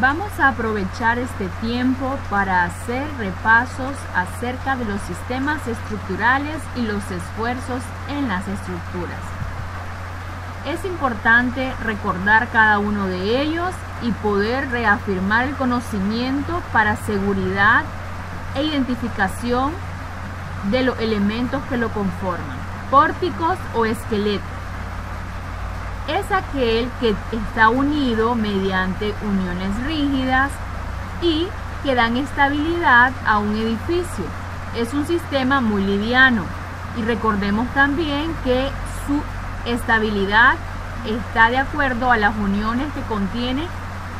Vamos a aprovechar este tiempo para hacer repasos acerca de los sistemas estructurales y los esfuerzos en las estructuras. Es importante recordar cada uno de ellos y poder reafirmar el conocimiento para seguridad e identificación de los elementos que lo conforman. Pórticos o esqueleto es aquel que está unido mediante uniones rígidas y que dan estabilidad a un edificio. Es un sistema muy liviano y recordemos también que su estabilidad está de acuerdo a las uniones que contiene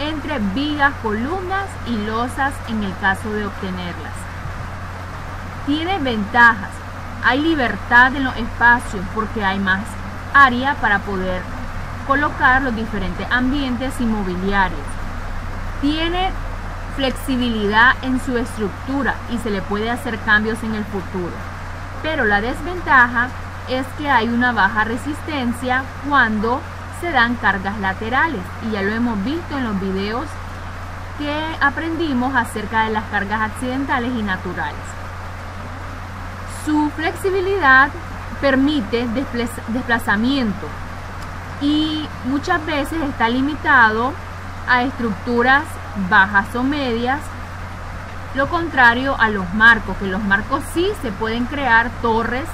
entre vigas, columnas y losas en el caso de obtenerlas. Tiene ventajas, hay libertad en los espacios porque hay más área para poder colocar los diferentes ambientes inmobiliarios. Tiene flexibilidad en su estructura y se le puede hacer cambios en el futuro. Pero la desventaja es que hay una baja resistencia cuando se dan cargas laterales y ya lo hemos visto en los videos que aprendimos acerca de las cargas accidentales y naturales. Su flexibilidad permite desplazamiento y muchas veces está limitado a estructuras bajas o medias, lo contrario a los marcos, que los marcos sí se pueden crear torres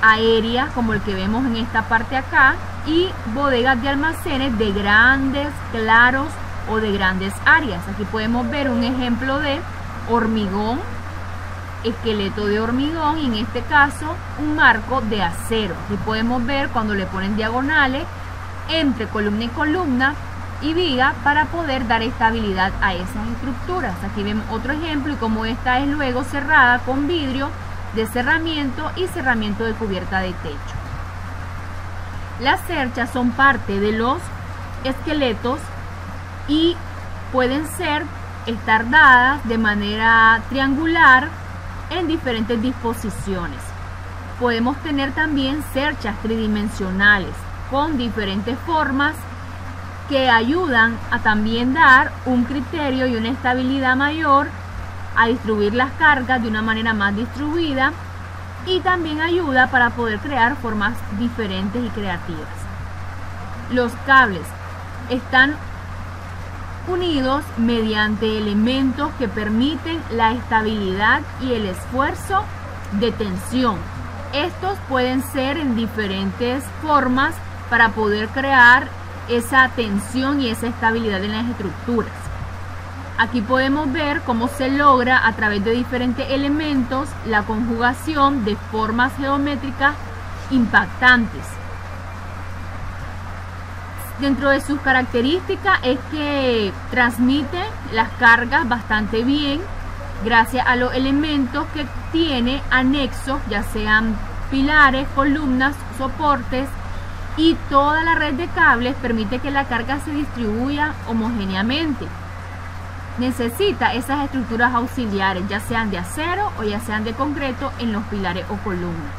aéreas como el que vemos en esta parte acá y bodegas de almacenes de grandes, claros o de grandes áreas. Aquí podemos ver un ejemplo de hormigón, esqueleto de hormigón y en este caso un marco de acero. Aquí podemos ver cuando le ponen diagonales entre columna y columna y viga para poder dar estabilidad a esas estructuras. Aquí vemos otro ejemplo y como esta es luego cerrada con vidrio de cerramiento y cerramiento de cubierta de techo. Las cerchas son parte de los esqueletos y pueden estar dadas de manera triangular en diferentes disposiciones. Podemos tener también cerchas tridimensionales con diferentes formas que ayudan a también dar un criterio y una estabilidad mayor, a distribuir las cargas de una manera más distribuida y también ayuda para poder crear formas diferentes y creativas. Los cables están unidos mediante elementos que permiten la estabilidad y el esfuerzo de tensión. Estos pueden ser en diferentes formas para poder crear esa tensión y esa estabilidad en las estructuras. Aquí podemos ver cómo se logra a través de diferentes elementos la conjugación de formas geométricas impactantes. Dentro de sus características es que transmite las cargas bastante bien gracias a los elementos que tiene anexos, ya sean pilares, columnas, soportes, y toda la red de cables permite que la carga se distribuya homogéneamente. Necesita esas estructuras auxiliares, ya sean de acero o ya sean de concreto en los pilares o columnas.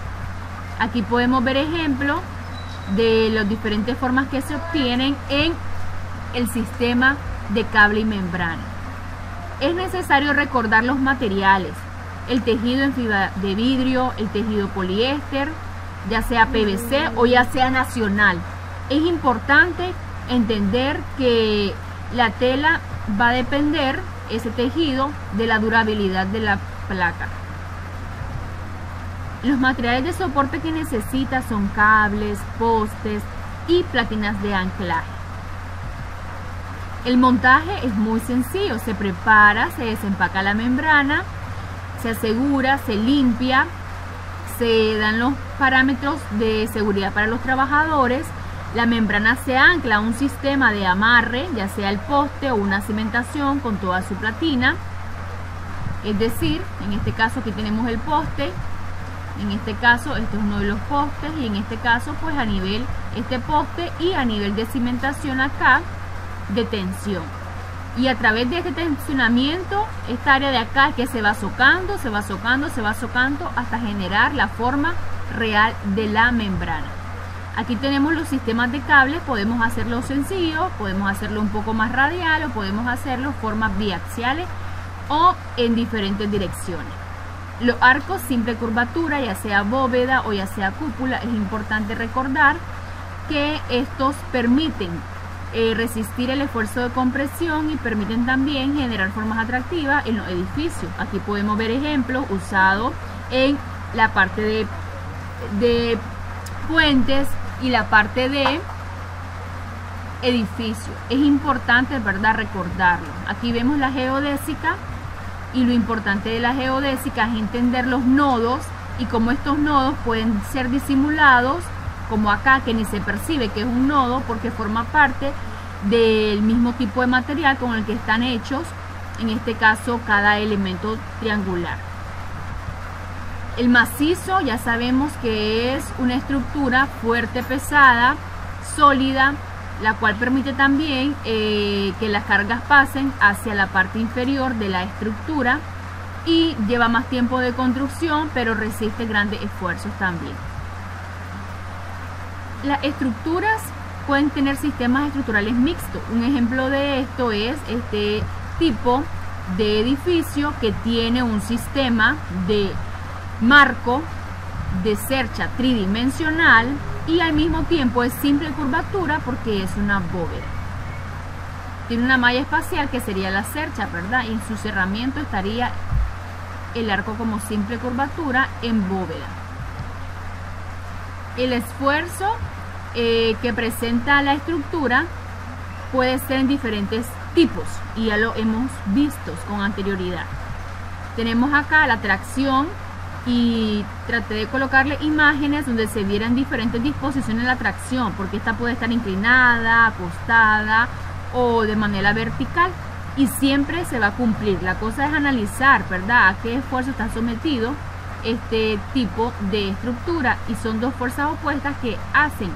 Aquí podemos ver ejemplos de las diferentes formas que se obtienen en el sistema de cable y membrana. Es necesario recordar los materiales, el tejido en fibra de vidrio, el tejido poliéster, ya sea PVC o ya sea nacional. Es importante entender que la tela va a depender, ese tejido, de la durabilidad de la placa. Los materiales de soporte que necesita son cables, postes y platinas de anclaje. El montaje es muy sencillo, se prepara, se desempaca la membrana, se asegura, se limpia, se dan los parámetros de seguridad para los trabajadores, la membrana se ancla a un sistema de amarre, ya sea el poste o una cimentación con toda su platina, es decir, en este caso aquí tenemos el poste, en este caso este es uno de los postes y en este caso pues a nivel este poste y a nivel de cimentación acá de tensión. Y a través de este tensionamiento, esta área de acá que se va socando, se va socando, se va socando hasta generar la forma real de la membrana. Aquí tenemos los sistemas de cables, podemos hacerlo sencillo, podemos hacerlo un poco más radial o podemos hacerlo formas biaxiales o en diferentes direcciones. Los arcos simple curvatura, ya sea bóveda o ya sea cúpula, es importante recordar que estos permiten resistir el esfuerzo de compresión y permiten también generar formas atractivas en los edificios. Aquí podemos ver ejemplos usados en la parte de puentes y la parte de edificios. Es importante, ¿verdad?, recordarlo. Aquí vemos la geodésica y lo importante de la geodésica es entender los nodos y cómo estos nodos pueden ser disimulados, como acá, que ni se percibe que es un nodo porque forma parte del mismo tipo de material con el que están hechos, en este caso cada elemento triangular. El macizo ya sabemos que es una estructura fuerte, pesada, sólida, la cual permite también que las cargas pasen hacia la parte inferior de la estructura y lleva más tiempo de construcción, pero resiste grandes esfuerzos también. Las estructuras pueden tener sistemas estructurales mixtos. Un ejemplo de esto es este tipo de edificio que tiene un sistema de marco de cercha tridimensional y al mismo tiempo es simple curvatura porque es una bóveda. Tiene una malla espacial que sería la cercha, ¿verdad? Y en su cerramiento estaría el arco como simple curvatura en bóveda. El esfuerzo que presenta la estructura puede ser en diferentes tipos y ya lo hemos visto con anterioridad. Tenemos acá la tracción y traté de colocarle imágenes donde se vieran diferentes disposiciones de la tracción, porque esta puede estar inclinada, acostada o de manera vertical y siempre se va a cumplir. La cosa es analizar, ¿verdad?, a qué esfuerzo está sometido este tipo de estructura y son dos fuerzas opuestas que hacen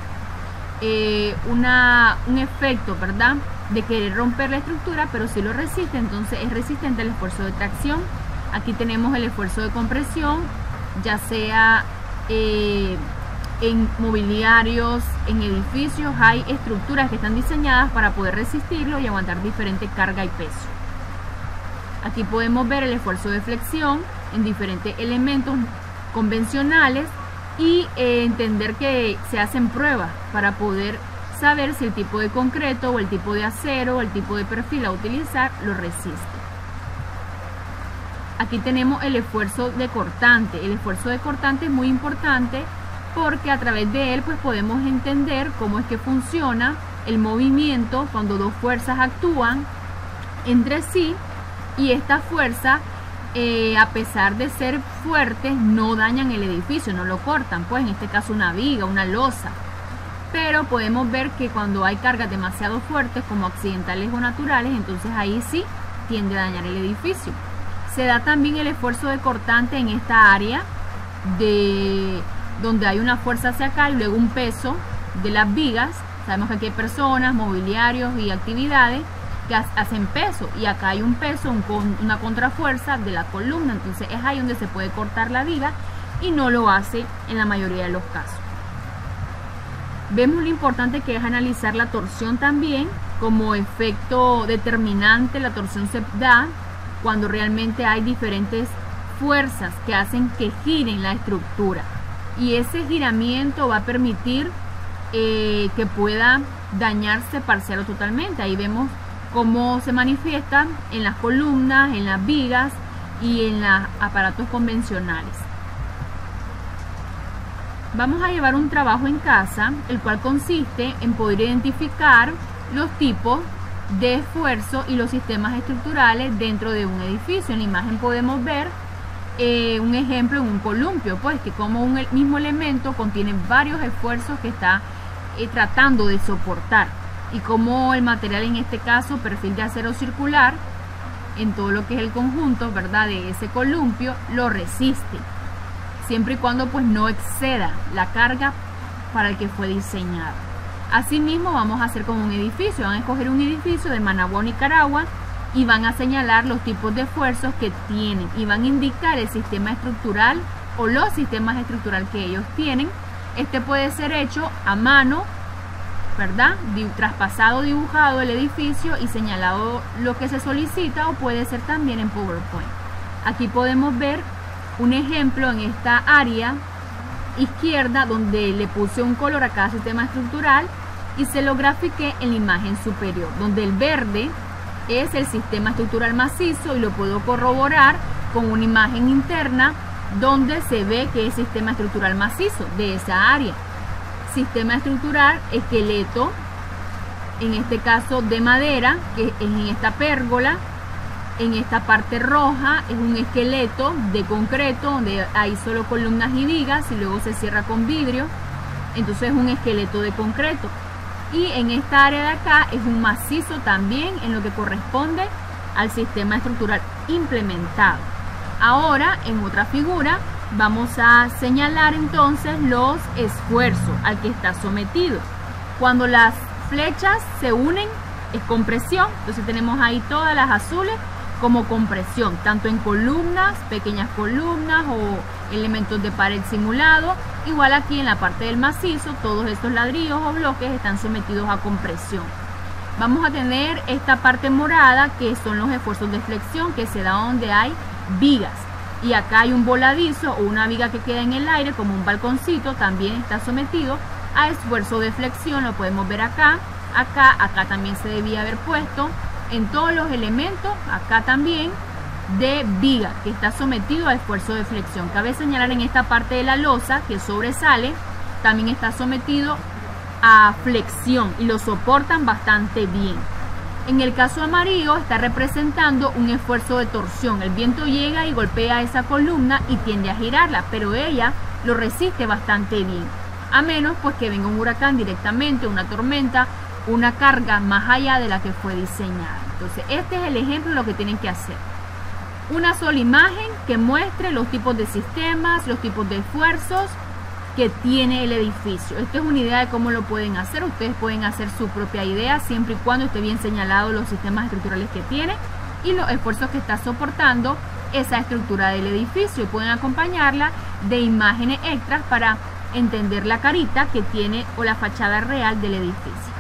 un efecto, ¿verdad?, de querer romper la estructura, pero si lo resiste, entonces es resistente al esfuerzo de tracción. Aquí tenemos el esfuerzo de compresión, ya sea en mobiliarios, en edificios, hay estructuras que están diseñadas para poder resistirlo y aguantar diferentes carga y peso. Aquí podemos ver el esfuerzo de flexión en diferentes elementos convencionales y entender que se hacen pruebas para poder saber si el tipo de concreto o el tipo de acero o el tipo de perfil a utilizar lo resiste. Aquí tenemos el esfuerzo de cortante. El esfuerzo de cortante es muy importante porque a través de él pues podemos entender cómo es que funciona el movimiento cuando dos fuerzas actúan entre sí y esta fuerza a pesar de ser fuertes no dañan el edificio, no lo cortan, pues en este caso una viga, una losa. Pero podemos ver que cuando hay cargas demasiado fuertes como accidentales o naturales, entonces ahí sí tiende a dañar el edificio. Se da también el esfuerzo de cortante en esta área donde hay una fuerza hacia acá y luego un peso de las vigas. Sabemos que aquí hay personas, mobiliarios y actividades que hacen peso y acá hay un peso, una contrafuerza de la columna, entonces es ahí donde se puede cortar la viga y no lo hace en la mayoría de los casos. Vemos lo importante que es analizar la torsión también como efecto determinante. La torsión se da cuando realmente hay diferentes fuerzas que hacen que giren la estructura y ese giramiento va a permitir que pueda dañarse parcial o totalmente. Ahí vemos cómo se manifiesta en las columnas, en las vigas y en los aparatos convencionales. Vamos a llevar un trabajo en casa, el cual consiste en poder identificar los tipos de esfuerzo y los sistemas estructurales dentro de un edificio. En la imagen podemos ver un ejemplo en un columpio, pues que como un mismo elemento contiene varios esfuerzos que está tratando de soportar y como el material, en este caso perfil de acero circular, en todo lo que es el conjunto, ¿verdad?, de ese columpio lo resiste, siempre y cuando pues no exceda la carga para el que fue diseñado. Asimismo vamos a hacer como un edificio, van a escoger un edificio de Managua, Nicaragua y van a señalar los tipos de esfuerzos que tienen y van a indicar el sistema estructural o los sistemas estructurales que ellos tienen Este puede ser hecho a mano, ¿verdad? Traspasado, dibujado el edificio y señalado lo que se solicita, o puede ser también en PowerPoint. Aquí podemos ver un ejemplo en esta área izquierda donde le puse un color a cada sistema estructural y se lo grafiqué en la imagen superior, donde el verde es el sistema estructural macizo y lo puedo corroborar con una imagen interna donde se ve que es sistema estructural macizo de esa área. Sistema estructural esqueleto, en este caso de madera, que es en esta pérgola. En esta parte roja es un esqueleto de concreto donde hay solo columnas y vigas y luego se cierra con vidrio, entonces es un esqueleto de concreto. Y en esta área de acá es un macizo también en lo que corresponde al sistema estructural implementado. Ahora en otra figura vamos a señalar entonces los esfuerzos al que está sometido. Cuando las flechas se unen es compresión, entonces tenemos ahí todas las azules como compresión, tanto en columnas, pequeñas columnas o elementos de pared simulado. Igual aquí en la parte del macizo, todos estos ladrillos o bloques están sometidos a compresión. Vamos a tener esta parte morada que son los esfuerzos de flexión, que se da donde hay vigas. Y acá hay un voladizo o una viga que queda en el aire como un balconcito, también está sometido a esfuerzo de flexión, lo podemos ver acá. Acá también se debía haber puesto en todos los elementos, acá también, de viga, que está sometido a esfuerzo de flexión. Cabe señalar en esta parte de la losa que sobresale, también está sometido a flexión y lo soportan bastante bien. En el caso amarillo está representando un esfuerzo de torsión. El viento llega y golpea esa columna y tiende a girarla, pero ella lo resiste bastante bien. A menos pues que venga un huracán directamente, una tormenta, una carga más allá de la que fue diseñada. Entonces este es el ejemplo de lo que tienen que hacer. Una sola imagen que muestre los tipos de sistemas, los tipos de esfuerzos que tiene el edificio. Esta es una idea de cómo lo pueden hacer. Ustedes pueden hacer su propia idea siempre y cuando esté bien señalado los sistemas estructurales que tiene y los esfuerzos que está soportando esa estructura del edificio. Pueden acompañarla de imágenes extras para entender la carita que tiene o la fachada real del edificio.